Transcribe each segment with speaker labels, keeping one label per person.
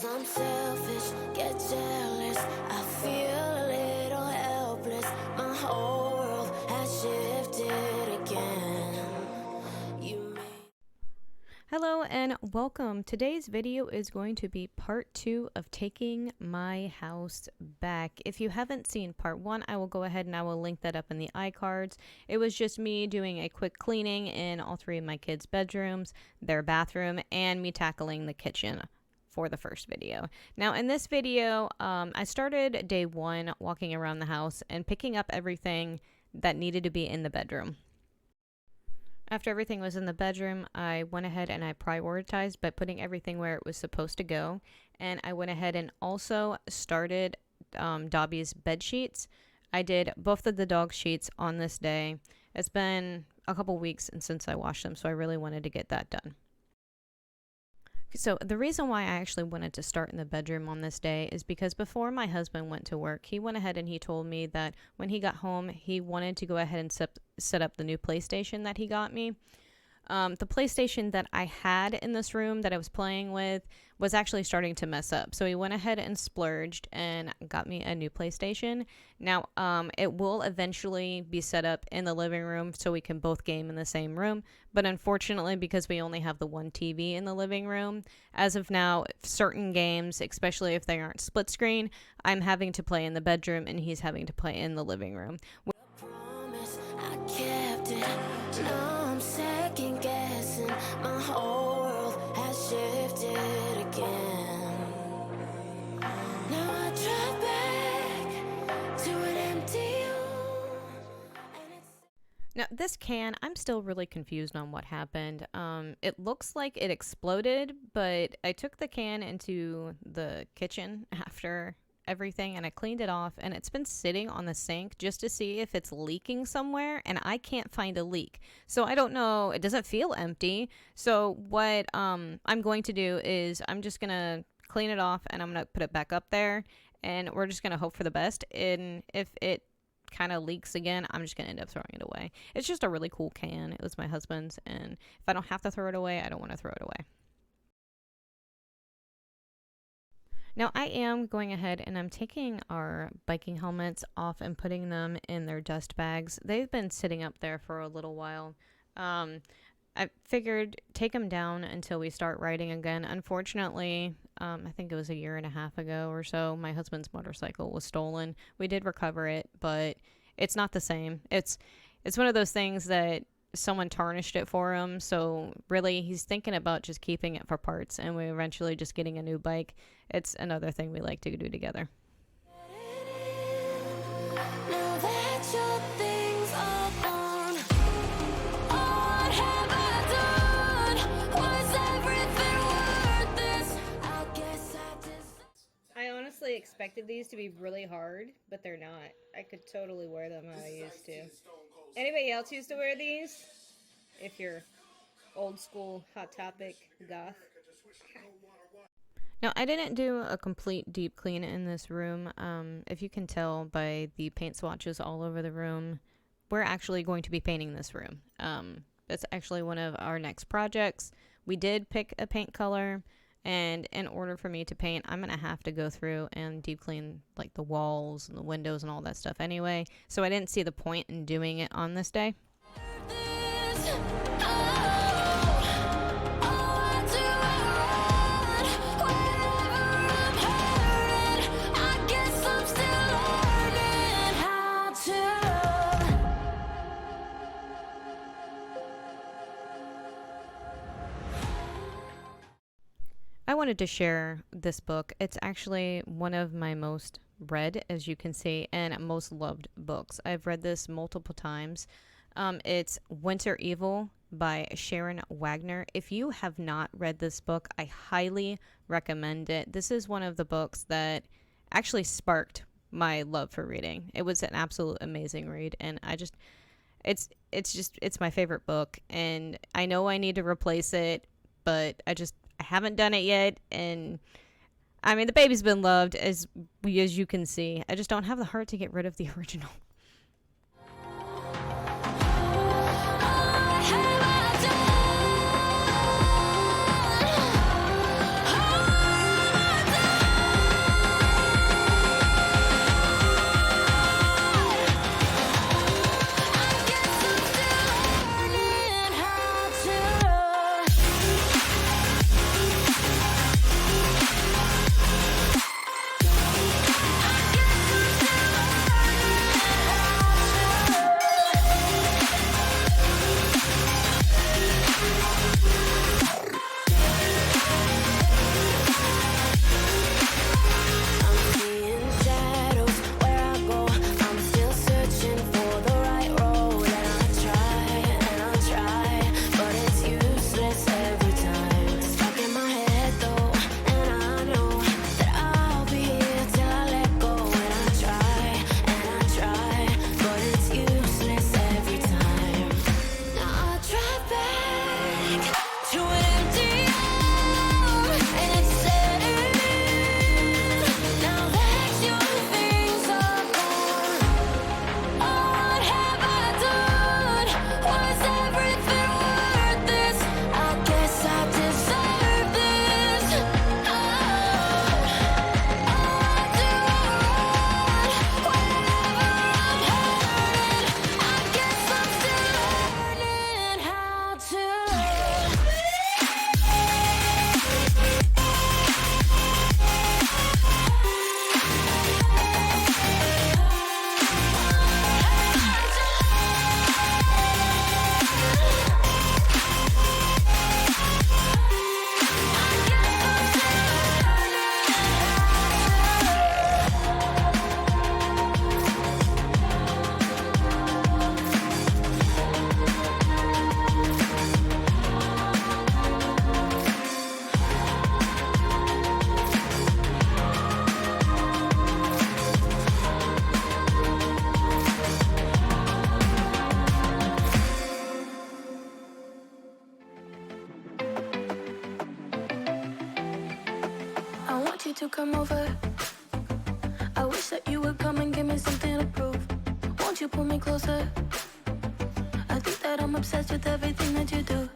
Speaker 1: 'Cause I'm selfish, get jealous, I feel a little helpless. My whole world has shifted again.
Speaker 2: Hello and welcome. Today's video is going to be part 2 of taking my house back. If you haven't seen part 1, I will go ahead and I will link that up in the iCards. It was just me doing a quick cleaning in all 3 of my kids' bedrooms, their bathroom, and me tackling the kitchen for the first video. Now in this video, I started day 1 walking around the house and picking up everything that needed to be in the bedroom. After everything was in the bedroom, I went ahead and I prioritized by putting everything where it was supposed to go. And I went ahead and also started Dobby's bed sheets. I did both of the dog sheets on this day. It's been a couple weeks since I washed them, so I really wanted to get that done. So the reason why I actually wanted to start in the bedroom on this day is because before my husband went to work, he went ahead and he told me that when he got home, he wanted to go ahead and set up the new PlayStation that he got me. The PlayStation that I had in this room that I was playing with was actually starting to mess up. So he went ahead and splurged and got me a new PlayStation. Now, it will eventually be set up in the living room so we can both game in the same room. But unfortunately, because we only have the one TV in the living room, as of now, certain games, especially if they aren't split screen, I'm having to play in the bedroom and he's having to play in the living room.
Speaker 1: Promise I kept it. Now I'm second guessing. My whole world has shifted again. Now I drive back to an empty room.
Speaker 2: Now, this can, I'm still really confused on what happened. It looks like it exploded, but I took the can into the kitchen after everything and I cleaned it off, and it's been sitting on the sink just to see if it's leaking somewhere, and I can't find a leak. So I don't know, it doesn't feel empty. So what I'm going to do is I'm just gonna clean it off and I'm gonna put it back up there, and we're just gonna hope for the best. And if it kind of leaks again, I'm just gonna end up throwing it away. It's just a really cool can. It was my husband's, and if I don't have to throw it away, I don't want to throw it away. Now I am going ahead and I'm taking our biking helmets off and putting them in their dust bags. They've been sitting up there for a little while. I figured take them down until we start riding again. Unfortunately, I think it was a year and a half ago or so, my husband's motorcycle was stolen. We did recover it, but it's not the same. It's one of those things that someone tarnished it for him, so really he's thinking about just keeping it for parts, and we eventually just getting a new bike. It's another thing we like to do together.
Speaker 1: Now that your things are gone, what have I done? Was everything worth this? I guess I just...
Speaker 2: I honestly expected these to be really hard, but they're not. I could totally wear them how I used to. Anybody else used to wear these? If you're old school Hot Topic goth. Now, I didn't do a complete deep clean in this room. If you can tell by the paint swatches all over the room, we're actually going to be painting this room. That's actually one of our next projects. We did pick a paint color, and in order for me to paint, I'm going to have to go through and deep clean like the walls and the windows and all that stuff anyway. So I didn't see the point in doing it on this day. I wanted to share this book. It's actually one of my most read, as you can see, and most loved books. I've read this multiple times. It's Winter Evil by Sharon Wagner. If you have not read this book, I highly recommend it. This is one of the books that actually sparked my love for reading. It was an absolute amazing read, and it's my favorite book, and I know I need to replace it, but I haven't done it yet. And I mean, the baby's been loved, as you can see. I just don't have the heart to get rid of the original.
Speaker 1: you to come over. I wish that you would come and give me something to prove. Won't you pull me closer? I think that I'm obsessed with everything that you do.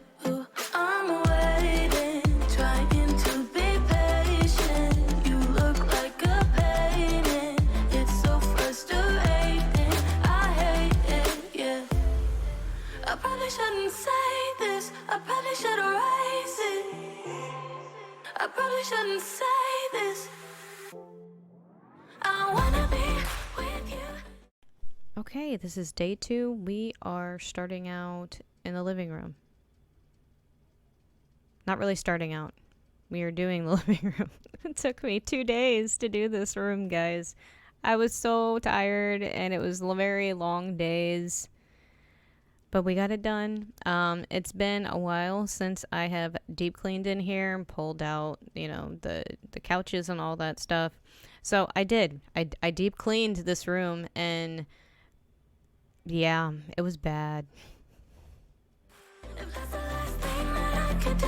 Speaker 1: I'm waiting, trying to be patient. You look like a painting. It's so frustrating. I hate it, yeah. I probably shouldn't say this. I probably should erase it. I probably shouldn't say this. I wanna be with you.
Speaker 2: Okay, this is day 2. We are starting out in the living room. Not really starting out. We are doing the living room. It took me 2 days to do this room, guys. I was so tired and it was very long days. But we got it done. It's been a while since I have deep cleaned in here and pulled out, the couches and all that stuff. So I did. I deep cleaned this room, and yeah, it was bad.
Speaker 1: If that's the last thing that I could do,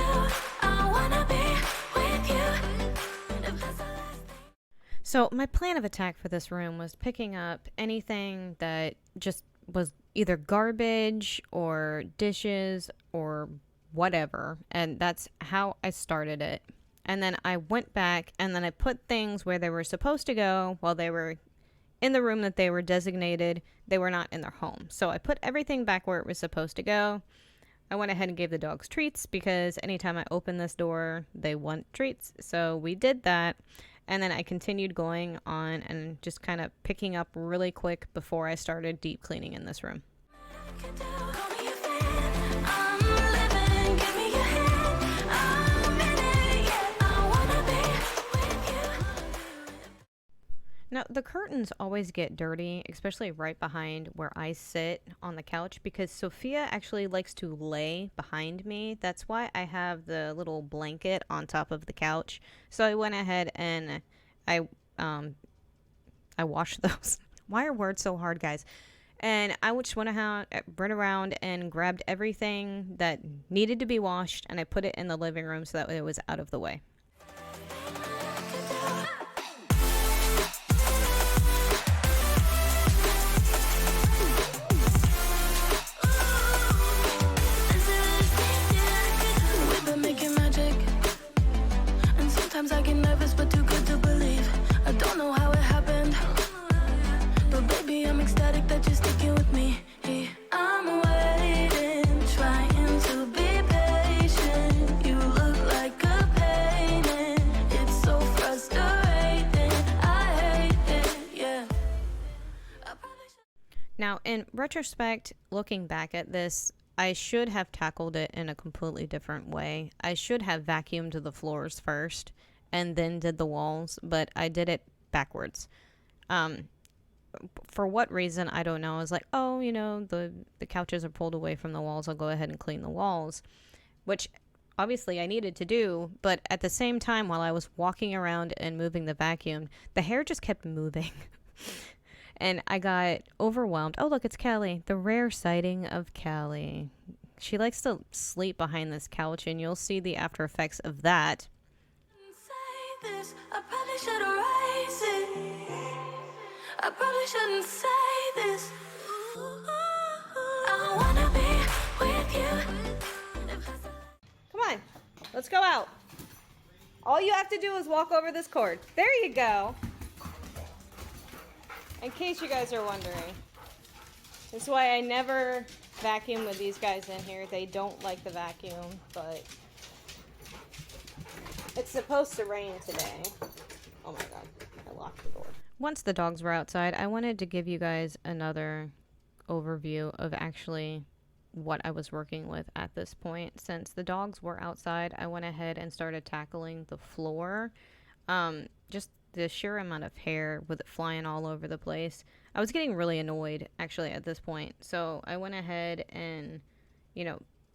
Speaker 1: I wanna be with you. If that's the last thing.
Speaker 2: So my plan of attack for this room was picking up anything that just was either garbage or dishes or whatever. And that's how I started it. And then I went back and then I put things where they were supposed to go while they were in the room that they were designated. They were not in their home. So I put everything back where it was supposed to go. I went ahead and gave the dogs treats because anytime I open this door, they want treats. So we did that. And then I continued going on and just kind of picking up really quick before I started deep cleaning in this room.
Speaker 1: Call me a fan. I'm living, give me your hand. I'm in it, yeah. I wanna be with you.
Speaker 2: Now, the curtains always get dirty, especially right behind where I sit on the couch, because Sophia actually likes to lay behind me. That's why I have the little blanket on top of the couch. So I went ahead and I washed those. Why are words so hard, guys? And I just went around and grabbed everything that needed to be washed, and I put it in the living room so that it was out of the way.
Speaker 1: We've been making magic, and sometimes I get nervous, but too good to believe. I don't know how it happened, but baby, I'm ecstatic that you're sticking with me. I'm waiting, trying to be patient. You look like a painting. It's so frustrating. I hate it, yeah. I probably should.
Speaker 2: Now, in retrospect, looking back at this, I should have tackled it in a completely different way. I should have vacuumed the floors first and then did the walls, but I did it backwards. For what reason, I don't know. I was like, oh, the couches are pulled away from the walls. I'll go ahead and clean the walls, which obviously I needed to do. But at the same time, while I was walking around and moving the vacuum, the hair just kept moving. And I got overwhelmed. Oh, look, it's Callie. The rare sighting of Callie. She likes to sleep behind this couch, and you'll see the after effects of that.
Speaker 1: Say this, I probably should erase it. I probably shouldn't say this. I wanna be with you.
Speaker 2: Come on, let's go out. All you have to do is walk over this cord. There you go. In case you guys are wondering. That's why I never vacuum with these guys in here. They don't like the vacuum, but it's supposed to rain today. Oh my god, I locked the door. Once the dogs were outside, I wanted to give you guys another overview of actually what I was working with at this point. Since the dogs were outside, I went ahead and started tackling the floor. Just the sheer amount of hair with it flying all over the place. I was getting really annoyed actually at this point. So I went ahead and,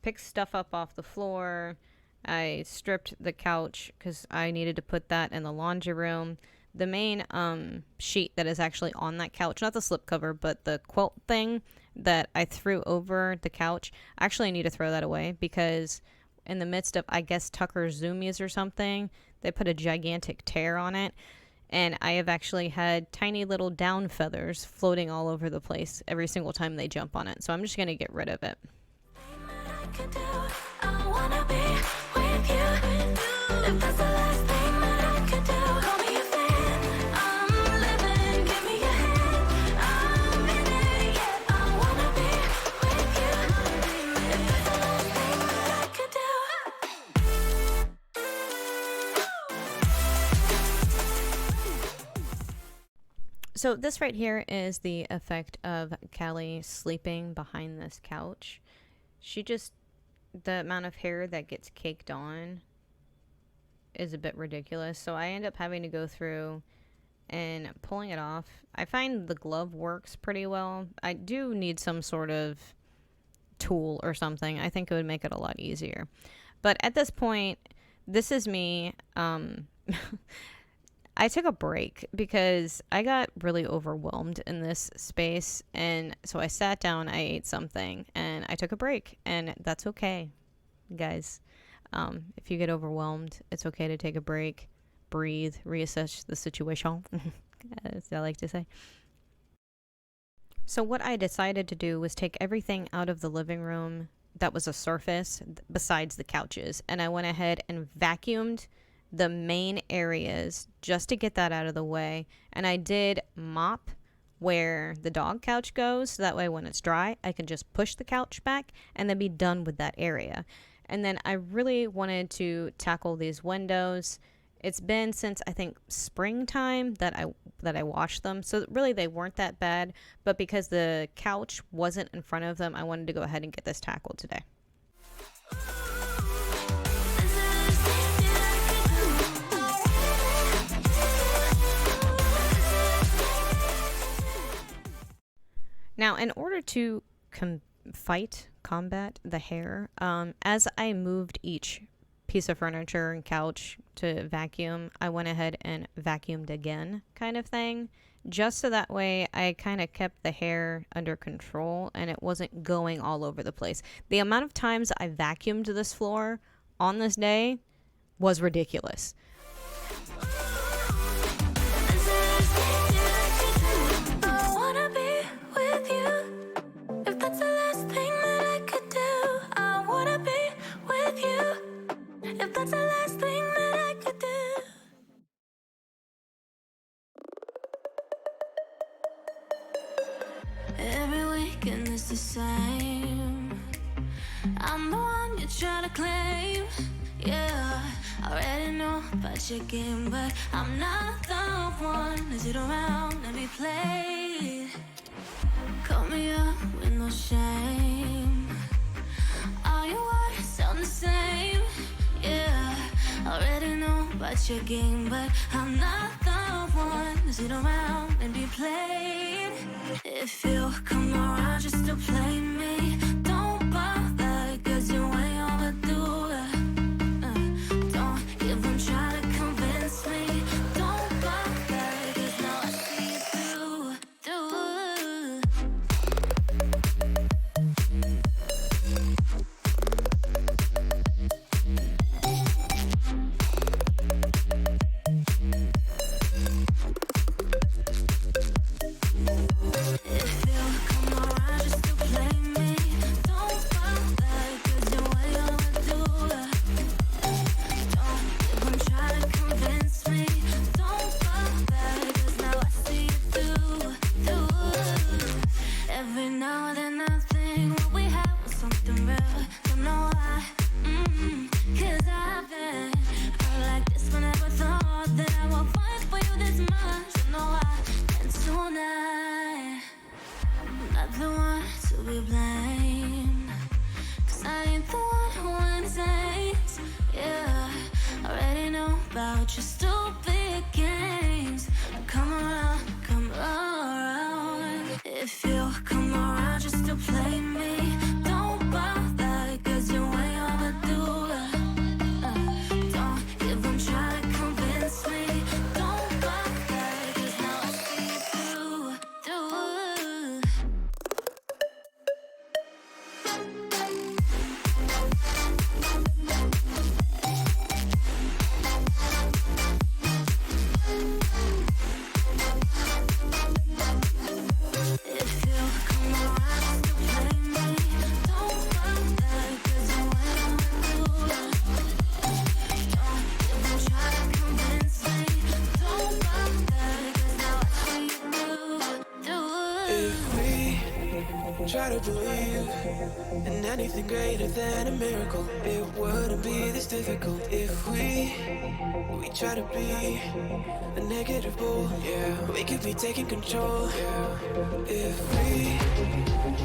Speaker 2: picked stuff up off the floor. I stripped the couch because I needed to put that in the laundry room. The main sheet that is actually on that couch, not the slipcover, but the quilt thing that I threw over the couch, I actually need to throw that away because in the midst of, I guess, Tucker's Zoomies or something, they put a gigantic tear on it. And I have actually had tiny little down feathers floating all over the place every single time they jump on it. So I'm just going to get rid of it. So this right here is the effect of Callie sleeping behind this couch. The amount of hair that gets caked on is a bit ridiculous. So I end up having to go through and pulling it off. I find the glove works pretty well. I do need some sort of tool or something. I think it would make it a lot easier. But at this point, this is me. I took a break because I got really overwhelmed in this space. And so I sat down, I ate something, and I took a break. And that's okay, guys. If you get overwhelmed, it's okay to take a break, breathe, reassess the situation, as I like to say. So what I decided to do was take everything out of the living room that was a surface besides the couches. And I went ahead and vacuumed the main areas just to get that out of the way. And I did mop where the dog couch goes, so that way when it's dry I can just push the couch back and then be done with that area. And then I really wanted to tackle these windows. It's been since I think springtime that I washed them, so really they weren't that bad, but because the couch wasn't in front of them, I wanted to go ahead and get this tackled today. Now, in order to combat the hair, as I moved each piece of furniture and couch to vacuum, I went ahead and vacuumed again, kind of thing, just so that way I kind of kept the hair under control and it wasn't going all over the place. The amount of times I vacuumed this floor on this day was ridiculous.
Speaker 1: Every weekend is the same. I'm the one you try to claim. Yeah, I already know about your game, but I'm not the one to sit around and be played. Call me up with no shame. All your words sound the same. Yeah, I already know about your game, but I'm not the one to sit around and be played. If you come around just to play me, don't bother, cause you're way overdue. Don't even try to convince me. Don't bother, cause now I see it through. About your stupid games. Come around. If you come around just to play me, don't bother, cause you're way overdue. Don't even try to convince me. Don't bother, cause now I see it through.
Speaker 3: try to believe in anything greater than a miracle, it wouldn't be this difficult if we try to be a negative bull. Yeah, we could be taking control. Yeah, if we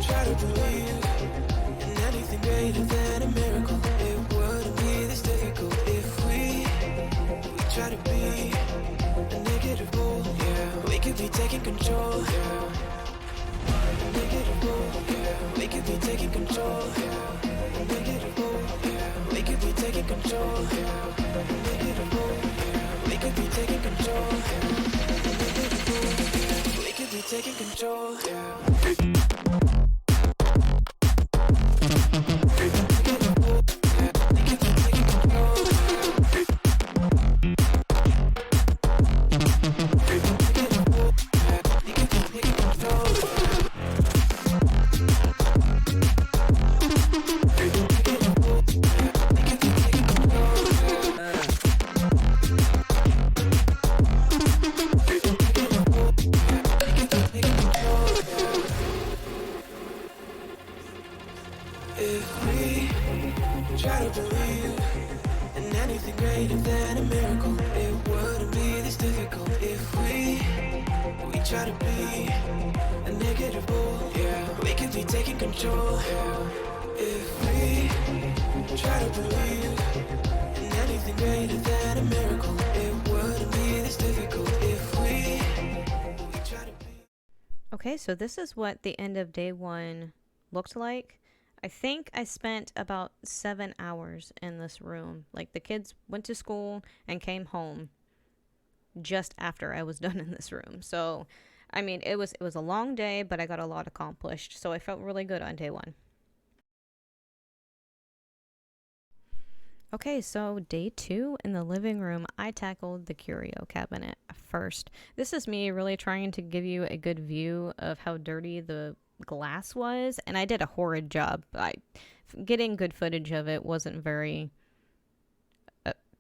Speaker 3: try to believe in anything greater than a miracle, it wouldn't be this difficult if we try to be a negative bull. Yeah, we could be taking control. Yeah, negative bull. Yeah, we could be taking control. Yeah, negative bull. Yeah, we could be taking control. Yeah, negative bull. Yeah, we could be taking control. Yeah, negative bull. Yeah, we could be taking control. Yeah. If we try to believe in anything greater than a miracle, it wouldn't be this difficult if we try to be a negative bull. Yeah, we could be taking control. Yeah, if we try to believe in anything greater than a miracle, it wouldn't be this difficult if we try to be.
Speaker 2: Okay, so this is what the end of day 1 looked like. I think I spent about 7 hours in this room. Like, the kids went to school and came home just after I was done in this room. So, I mean, it was a long day, but I got a lot accomplished. So I felt really good on day 1. Okay, so day 2 in the living room, I tackled the curio cabinet first. This is me really trying to give you a good view of how dirty the glass was, and I did a horrid job. Getting good footage of it wasn't very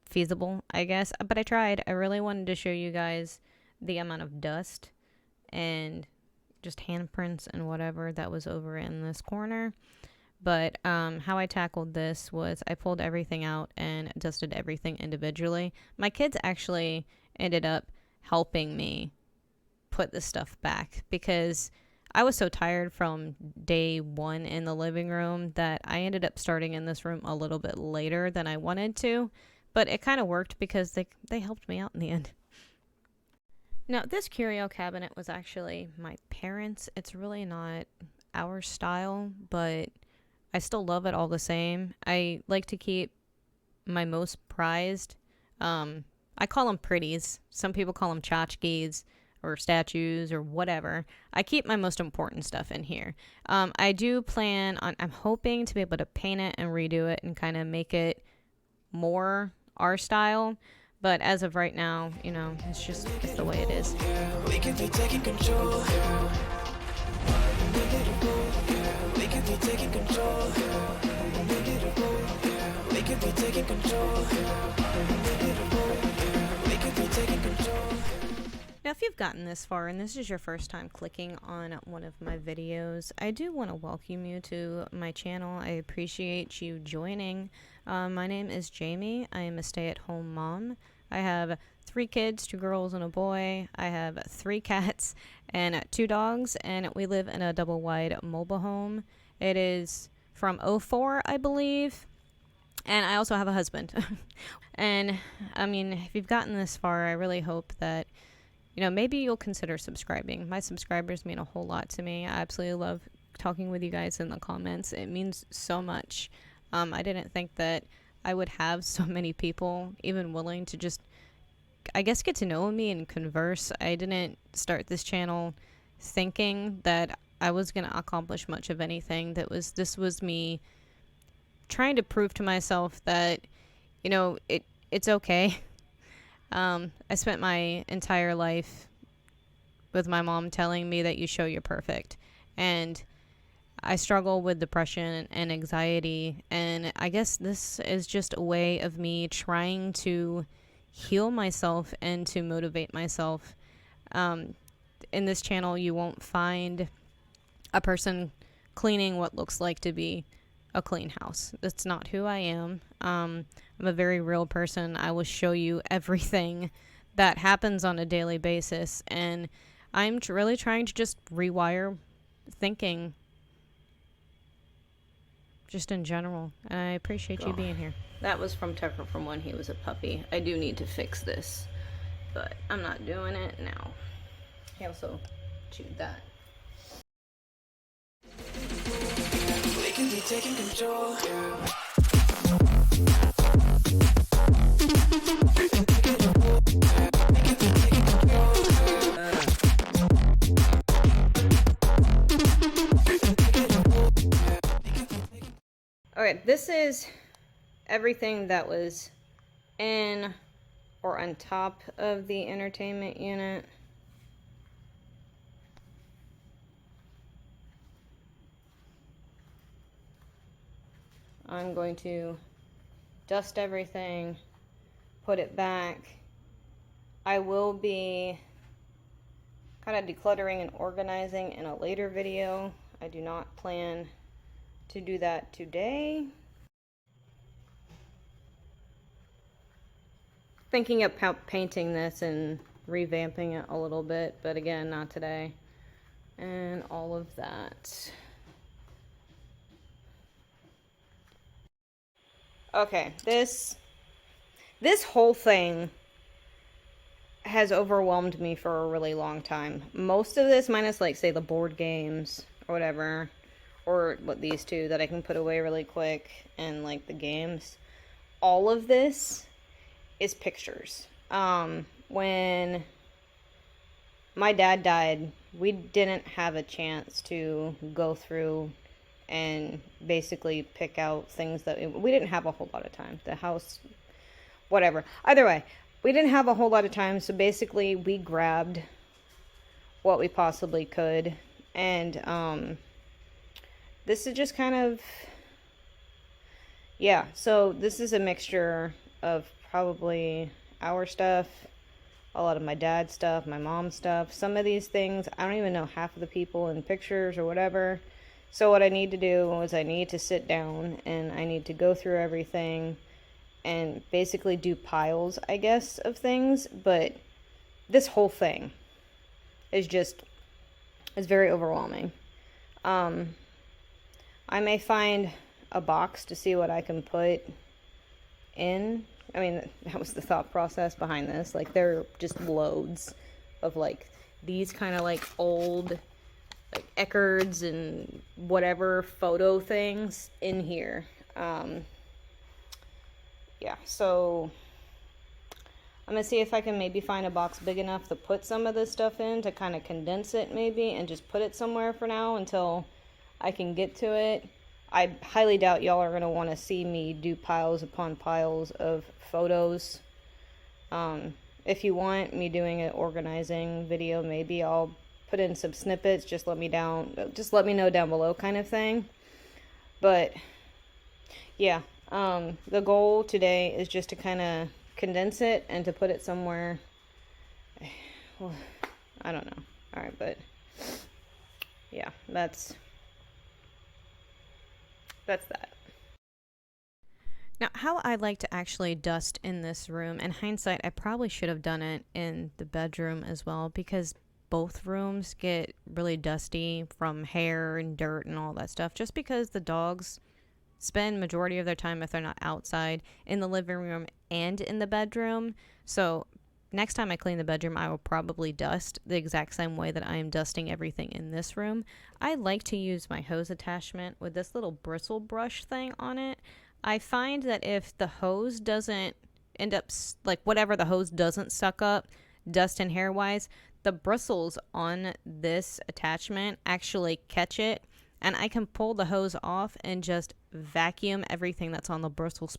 Speaker 2: feasible, I guess, but I tried. I really wanted to show you guys the amount of dust and just handprints and whatever that was over in this corner. But how I tackled this was I pulled everything out and dusted everything individually. My kids actually ended up helping me put this stuff back because I was so tired from day 1 in the living room that I ended up starting in this room a little bit later than I wanted to. But it kind of worked because they helped me out in the end. Now, this curio cabinet was actually my parents'. It's really not our style, but I still love it all the same. I like to keep my most prized. I call them pretties. Some people call them tchotchkes or statues or whatever. I keep my most important stuff in here. I do plan on, I'm hoping to be able to paint it and redo it and kind of make it more our style. But as of right now, you know, it's the way it is.
Speaker 3: We could be taking control. We could be taking control. We could be taking control. We could be taking control.
Speaker 2: Now, if you've gotten this far and this is your first time clicking on one of my videos, I do want to welcome you to my channel. I appreciate you joining. My name is Jamie. I am a stay-at-home mom. I have 3 kids, 2 girls and a boy. I have 3 cats and 2 dogs, and we live in a double-wide mobile home. It is from '04, I believe, and I also have a husband. And, I mean, if you've gotten this far, I really hope that, you know, maybe you'll consider subscribing. My subscribers mean a whole lot to me. I absolutely love talking with you guys in the comments. It means so much. I didn't think that I would have so many people even willing to just, I guess, get to know me and converse. I didn't start this channel thinking that I was going to accomplish much of anything. This was me trying to prove to myself that, you know, it's okay. I spent my entire life with my mom telling me that you show you're perfect. And I struggle with depression and anxiety. And I guess this is just a way of me trying to heal myself and to motivate myself. In this channel, you won't find a person cleaning what looks like to be a clean house. That's not who I am. I'm a very real person. I will show you everything that happens on a daily basis, and I'm really trying to just rewire thinking just in general. And I appreciate you being here. That was from Tucker from when he was a puppy. I do need to fix this, but I'm not doing it now. He also chewed that.
Speaker 3: We can be taking control.
Speaker 2: Okay, this is everything that was in or on top of the entertainment unit. I'm going to dust everything, put it back. I will be kind of decluttering and organizing in a later video. I do not plan to do that today. Thinking about painting this and revamping it a little bit, but again, not today. And all of that. Okay, this whole thing has overwhelmed me for a really long time. Most of this, minus like say the board games or whatever, or what these two that I can put away really quick, and like the games, all of this is pictures. When my dad died, we didn't have a chance to go through and basically pick out things that we didn't have a whole lot of time. The house, whatever. Either way, we didn't have a whole lot of time, so basically we grabbed what we possibly could, and this is just kind of, yeah, so this is a mixture of probably our stuff, a lot of my dad's stuff, my mom's stuff. Some of these things, I don't even know half of the people in pictures or whatever. So what I need to do is I need to sit down and I need to go through everything and basically do piles, I guess, of things. But this whole thing is very overwhelming. I may find a box to see what I can put in. I mean, that was the thought process behind this. Like, there are just loads of, like, these kind of, like, old, like, Eckards and whatever photo things in here. Yeah, so I'm going to see if I can maybe find a box big enough to put some of this stuff in, to kind of condense it maybe, and just put it somewhere for now until I can get to it. I highly doubt y'all are going to want to see me do piles upon piles of photos. If you want me doing an organizing video, maybe I'll put in some snippets. Just let me know down below, kind of thing. But yeah, the goal today is just to kind of condense it and to put it somewhere. Well, I don't know. All right, but yeah, that's that. Now, how I like to actually dust in this room, in hindsight, I probably should have done it in the bedroom as well, because both rooms get really dusty from hair and dirt and all that stuff, just because the dogs spend majority of their time, if they're not outside, in the living room and in the bedroom. So next time I clean the bedroom, I will probably dust the exact same way that I am dusting everything in this room. I like to use my hose attachment with this little bristle brush thing on it. I find that if the hose doesn't end up, like whatever the hose doesn't suck up, dust and hair wise, the bristles on this attachment actually catch it, and I can pull the hose off and just vacuum everything that's on the bristle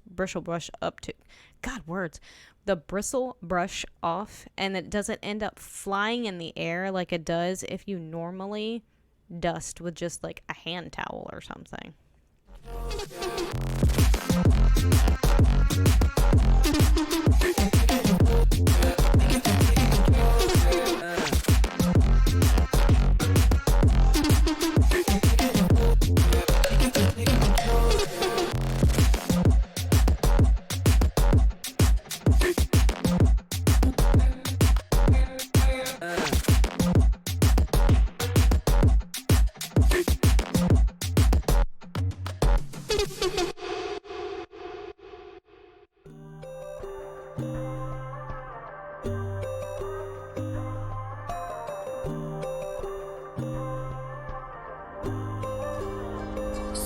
Speaker 2: brush up to, God, words, the bristle brush off, and it doesn't end up flying in the air like it does if you normally dust with just like a hand towel or something.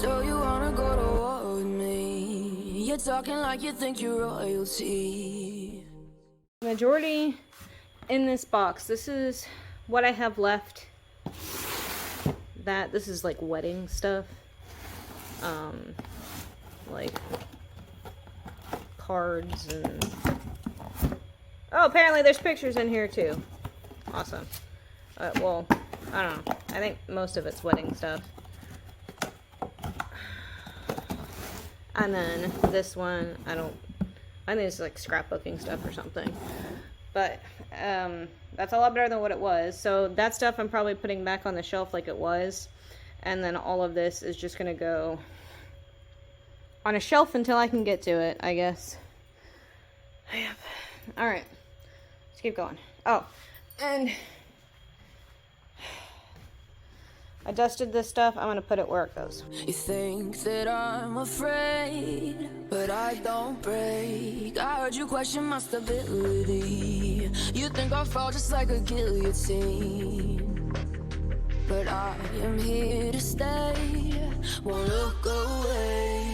Speaker 1: So you wanna go to war with me? You're talking like you think you're royalty.
Speaker 2: Majority in this box. This is what I have left. This is like wedding stuff. Like cards and... Oh, apparently there's pictures in here too. Awesome. Well, I don't know. I think most of it's wedding stuff. And then this one, I think it's like scrapbooking stuff or something. But that's a lot better than what it was. So that stuff I'm probably putting back on the shelf like it was. And then all of this is just going to go on a shelf until I can get to it, I guess. Yep. Alright. Let's keep going. Oh, and I dusted this stuff. I'm going to put it where it goes.
Speaker 1: You think that I'm afraid, but I don't break. I heard you question my stability. You think I'll fall just like a guillotine, but I am here to stay. Won't look away.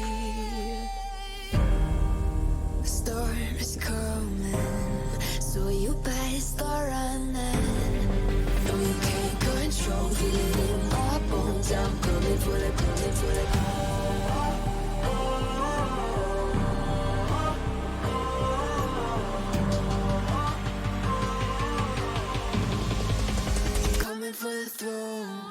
Speaker 1: The storm is coming, so you better start running. No, you can't control it. My bones, I'm coming for the, coming for the. Coming for the throne.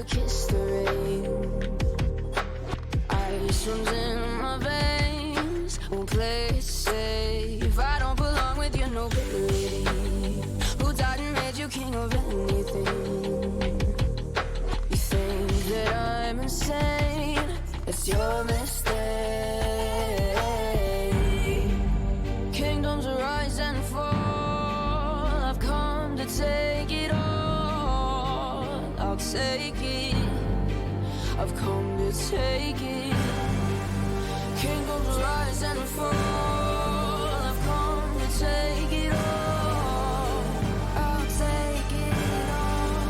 Speaker 1: Kiss the rain. Ice runs in my veins. Won't play it safe. I don't belong with your nobility. Who died and made you king of anything? You think that I'm insane? It's your mistake. Kingdoms rise and fall. I've come to take it all. I'll take it. I've come to take it. Kingdoms rise and fall. I've come to take it all. I'll take it all.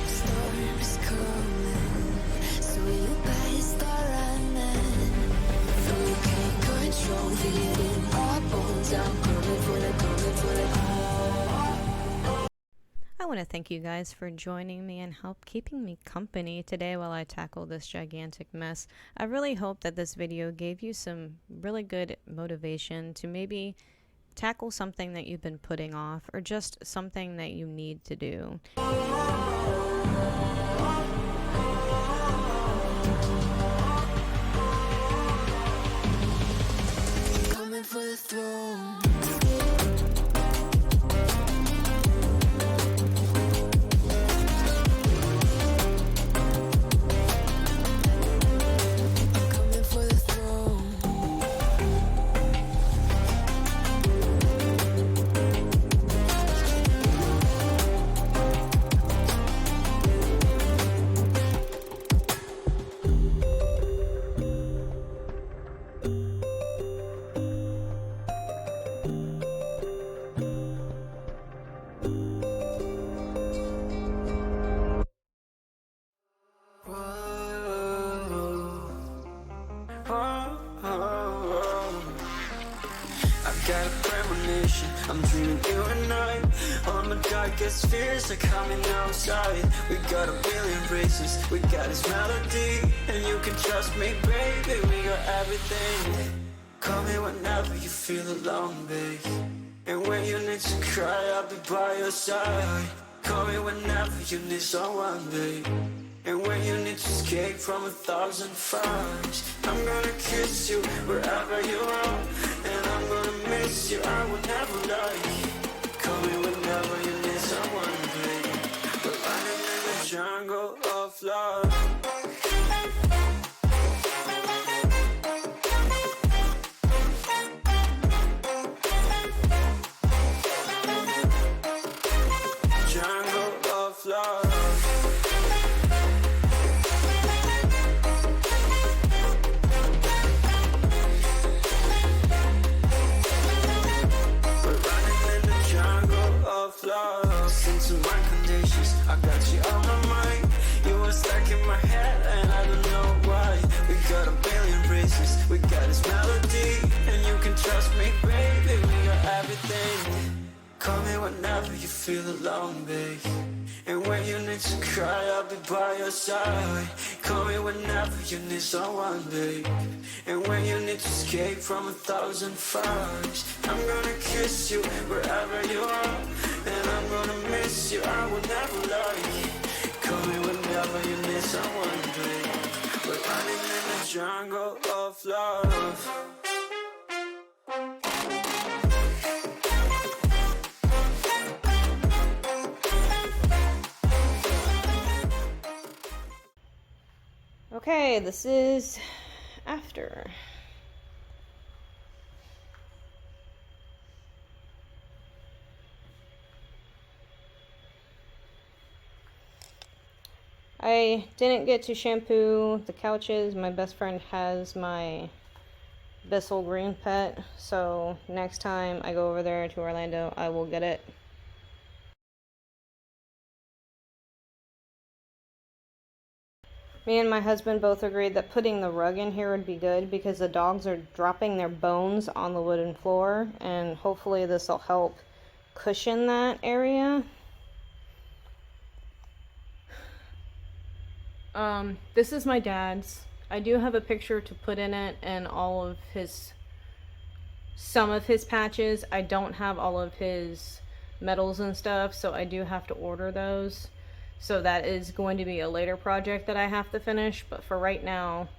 Speaker 1: Storm is coming, so you better start running. No, you can't control it in my bones. I'm coming for the, coming for the.
Speaker 2: I want to thank you guys for joining me and keeping me company today while I tackle this gigantic mess. I really hope that this video gave you some really good motivation to maybe tackle something that you've been putting off or just something that you need to do.
Speaker 1: Coming for the throne.
Speaker 3: Got a premonition, I'm dreaming you and I. All my darkest fears are coming outside. We got a billion races, we got this melody. And you can trust me, baby, we got everything. Call me whenever you feel alone, babe. And when you need to cry, I'll be by your side. Call me whenever you need someone, babe. And when you need to escape from 1,000 fires, I'm gonna kiss you wherever you are. And I'm gonna miss you, I will never lie. Call me whenever you need someone, baby. We're running in the jungle of love. me whenever you feel alone, babe. And when you need to cry, I'll be by your side. Call me whenever you need someone, babe. And when you need to escape from 1,000 fires, I'm gonna kiss you wherever you are. And I'm gonna miss you, I will never lie. Call me whenever you need someone, babe. We're running in the jungle of love.
Speaker 2: Okay, this is after. I didn't get to shampoo the couches. My best friend has my Bissell Green pet, so next time I go over there to Orlando, I will get it. Me and my husband both agreed that putting the rug in here would be good because the dogs are dropping their bones on the wooden floor, and hopefully this will help cushion that area. This is my dad's. I do have a picture to put in it and all of his, some of his patches. I don't have all of his medals and stuff, so I do have to order those. So that is going to be a later project that I have to finish, but for right now,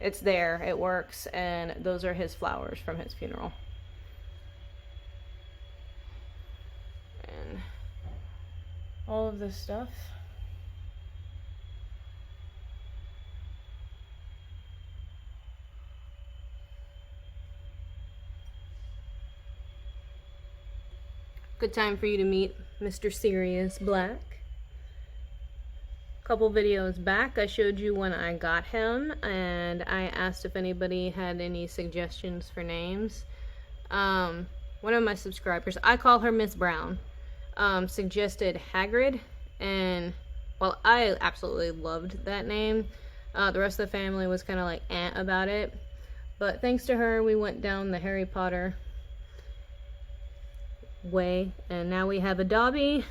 Speaker 2: it's there, it works, and those are his flowers from his funeral. And all of this stuff. Good time for you to meet Mr. Sirius Black. A couple videos back, I showed you when I got him, and I asked if anybody had any suggestions for names. One of my subscribers, I call her Miss Brown, suggested Hagrid, and well, I absolutely loved that name. The rest of the family was kind of like about it, but thanks to her, we went down the Harry Potter way, and now we have a Dobby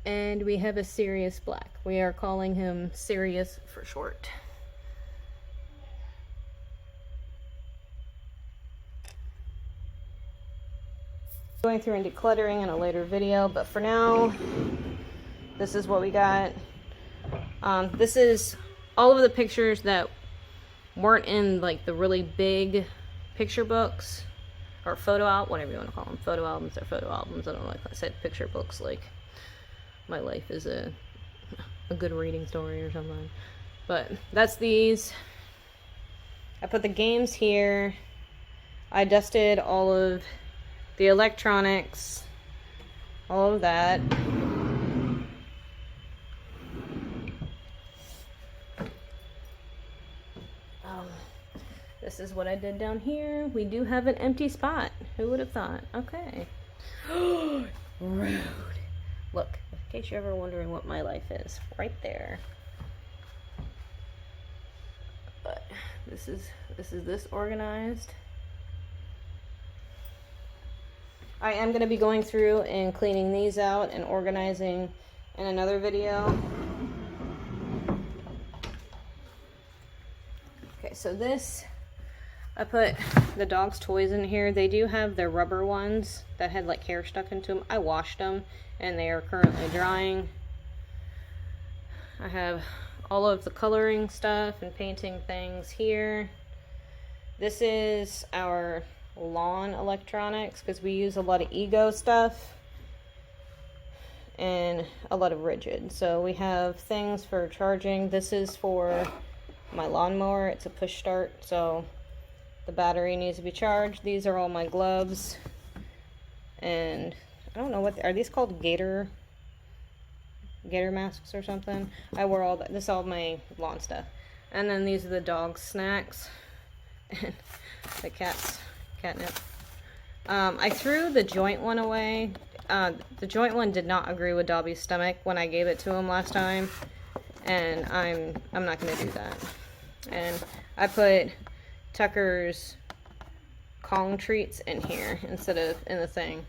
Speaker 2: and we have a Sirius Black. We are calling him Sirius for short. Going through and decluttering in a later video, but for now, this is what we got. This is all of the pictures that weren't in like the really big picture books. Or whatever you want to call them. Photo albums or photo albums. I don't know, like I said, picture books, like my life is a good reading story or something. But that's these. I put the games here. I dusted all of the electronics. All of that. This is what I did down here. We do have an empty spot. Who would have thought? Okay. Rude. Look, in case you're ever wondering what my life is, right there. But this is this organized. I am going to be going through and cleaning these out and organizing in another video. Okay, so this, I put the dog's toys in here. They do have their rubber ones that had like hair stuck into them. I washed them and they are currently drying. I have all of the coloring stuff and painting things here. This is our lawn electronics because we use a lot of Ego stuff and a lot of Rigid. So we have things for charging. This is for my lawnmower. It's a push start, so the battery needs to be charged. These are all my gloves, and I don't know what are these called, gator masks or something. I wore all that. This is all my lawn stuff. And then these are the dog snacks and the cat's catnip. I threw the joint one away. The joint one did not agree with Dobby's stomach when I gave it to him last time, and I'm not gonna do that. And I put Tucker's Kong treats in here instead of in the thing.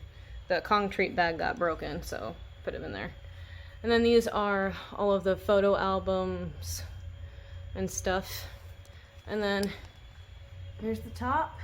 Speaker 2: the concrete bag got broken, so put him in there. And then these are all of the photo albums and stuff. And then here's the top.